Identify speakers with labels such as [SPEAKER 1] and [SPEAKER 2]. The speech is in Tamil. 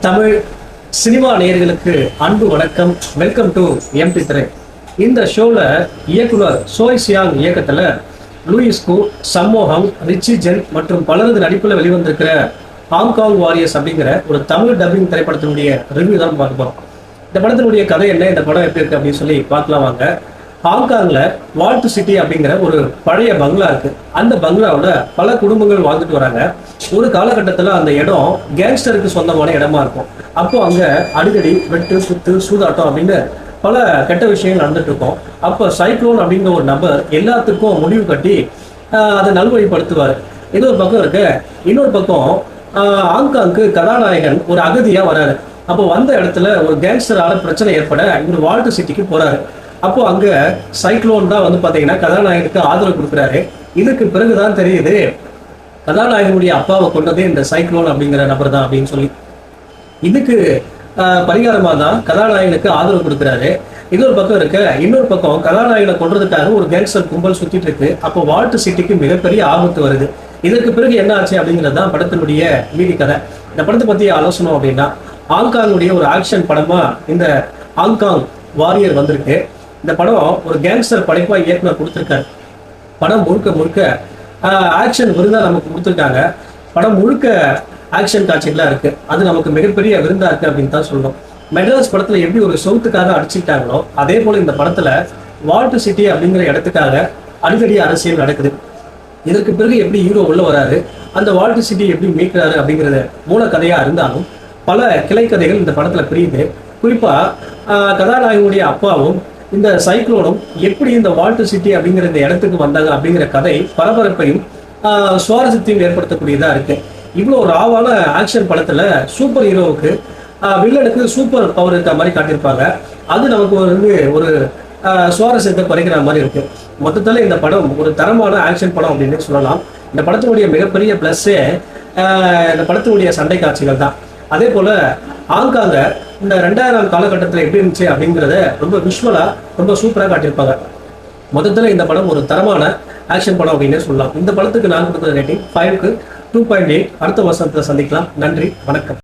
[SPEAKER 1] தமிழ் சினிமா நேயர்களுக்கு அன்பு வணக்கம். வெல்கம் டு எம்டி திரை. இந்த ஷோவில் இயக்குனர் சோய் சியாங் இயக்கத்தில் லூயிஸ்கு, சம்மோகம், ரிச்சி ஜென் மற்றும் பலரது நடிப்பில் வெளிவந்திருக்கிற ஹாங்காங் வாரியர்ஸ் அப்படிங்கிற ஒரு தமிழ் டப்பிங் திரைப்படத்தினுடைய ரிவ்யூ தான் பார்க்க போகிறோம். இந்த படத்தினுடைய கதை என்ன, இந்த படம் எப்படி இருக்கு அப்படின்னு சொல்லி பார்க்கலாம் வாங்க. ஹாங்காங்ல வால்ட் சிட்டி அப்படிங்கிற ஒரு பழைய பங்களா இருக்கு. அந்த பங்களாவில் பல குடும்பங்கள் வாழ்ந்துட்டு வராங்க. ஒரு காலகட்டத்தில் அந்த இடம் கேங்ஸ்டருக்கு சொந்தமான இடமா இருக்கும். அப்போ அங்க அடிக்கடி வெட்டு, குத்து, சூதாட்டம் அப்படின்னு பல கெட்ட விஷயங்கள் நடந்துட்டு இருக்கும். அப்போ சைக்ளோன் அப்படிங்கிற ஒரு நபர் எல்லாத்துக்கும் முடிவு கட்டி அதை நல்வழிப்படுத்துவார். இது ஒரு பக்கம் இருக்கு. இன்னொரு பக்கம் ஹாங்காங்க்கு கதாநாயகன் ஒரு அகதியா வராரு. அப்போ வந்த இடத்துல ஒரு கேங்ஸ்டரால பிரச்சனை ஏற்பட இவர் வால்ட் சிட்டிக்கு போறாரு. அப்போ அங்க சைக்ளோன் தான் பாத்தீங்கன்னா கதாநாயகனுக்கு ஆதரவு கொடுக்குறாரு. இதுக்கு பிறகுதான் தெரியுது கதாநாயகனுடைய அப்பாவை கொண்டதே இந்த சைக்ளோன் அப்படிங்கிற நபர் தான் அப்படின்னு சொல்லி. இதுக்கு பரிகாரமா தான் கதாநாயகனுக்கு ஆதரவு கொடுக்குறாரு. இது ஒரு பக்கம் இருக்கு. இன்னொரு பக்கம் கதாநாயகனை கொன்றதுக்காக ஒரு கேங்ஸ்டர் கும்பல் சுத்திட்டு இருக்கு. அப்போ வால்ட் சிட்டிக்கு மிகப்பெரிய ஆபத்து வருது. இதற்கு பிறகு என்ன ஆச்சு அப்படிங்கிறது தான் படத்தினுடைய மீதி கதை. இந்த படத்தை பத்தி ஆலோசனை அப்படின்னா, ஹாங்காங்குடைய ஒரு ஆக்ஷன் படமா இந்த ஹாங்காங் வாரியர் வந்திருக்கு. இந்த படம் ஒரு கேங்ஸ்டர் படைப்பா இயக்குனர் கொடுத்திருக்காரு. படம் முழுக்க முழுக்க ஆக்ஷன் விருந்தா நமக்கு கொடுத்துருக்காங்க. படம் முழுக்க ஆக்ஷன் காட்சிகளாக இருக்கு. அது நமக்கு மிகப்பெரிய விருந்தா இருக்கு அப்படின்னு தான் சொல்லணும். மெட்ராஸ் படத்துல எப்படி ஒரு சொத்துக்காக அடிச்சுக்கிட்டாங்களோ அதே போல இந்த படத்துல வால்ட் சிட்டி அப்படிங்கிற இடத்துக்காக அடிக்கடி அரசியல் நடக்குது. இதற்கு பிறகு எப்படி ஹீரோ உள்ள வராரு, அந்த வால்ட் சிட்டி எப்படி மீட்கிறாரு அப்படிங்கிறது மூல கதையா இருந்தாலும் பல கிளை கதைகள் இந்த படத்துல பிரியுது. குறிப்பா கதாநாயகனுடைய அப்பாவும் இந்த சைக்ளோனும் எப்படி இந்த வால்ட் சிட்டி அப்படிங்கிற இந்த இடத்துக்கு வந்தாங்க அப்படிங்கிற கதை பரபரப்பையும் சுவாரஸ்யத்தையும் ஏற்படுத்தக்கூடியதா இருக்கு. இவ்வளோ ராவான ஆக்ஷன் படத்துல சூப்பர் ஹீரோவுக்கு வில்லனுக்கு சூப்பர் பவர் இருக்க மாதிரி காட்டியிருப்பாங்க. அது நமக்கு ஒரு சுவாரஸ்யத்தை குறைக்கிற மாதிரி இருக்கு. மொத்தத்துல இந்த படம் ஒரு தரமான ஆக்ஷன் படம் அப்படின்னு சொல்லலாம். இந்த படத்தினுடைய மிகப்பெரிய பிளஸ்ஸே இந்த படத்தினுடைய சண்டை காட்சிகள் தான். அதே போல ஹாங்காங்க இந்த 2000 காலகட்டத்தில் எப்படி இருந்துச்சு அப்படிங்கிறத ரொம்ப விஷுவலா ரொம்ப சூப்பராக காட்டியிருப்பாங்க. மொத்தத்தில் இந்த படம் ஒரு தரமான ஆக்ஷன் படம் அப்படின்னே சொல்லலாம். இந்த படத்துக்கு நான் கொடுக்குற ரேட்டிங் 5க்கு 2.8. அடுத்த வருஷத்துல சந்திக்கலாம். நன்றி, வணக்கம்.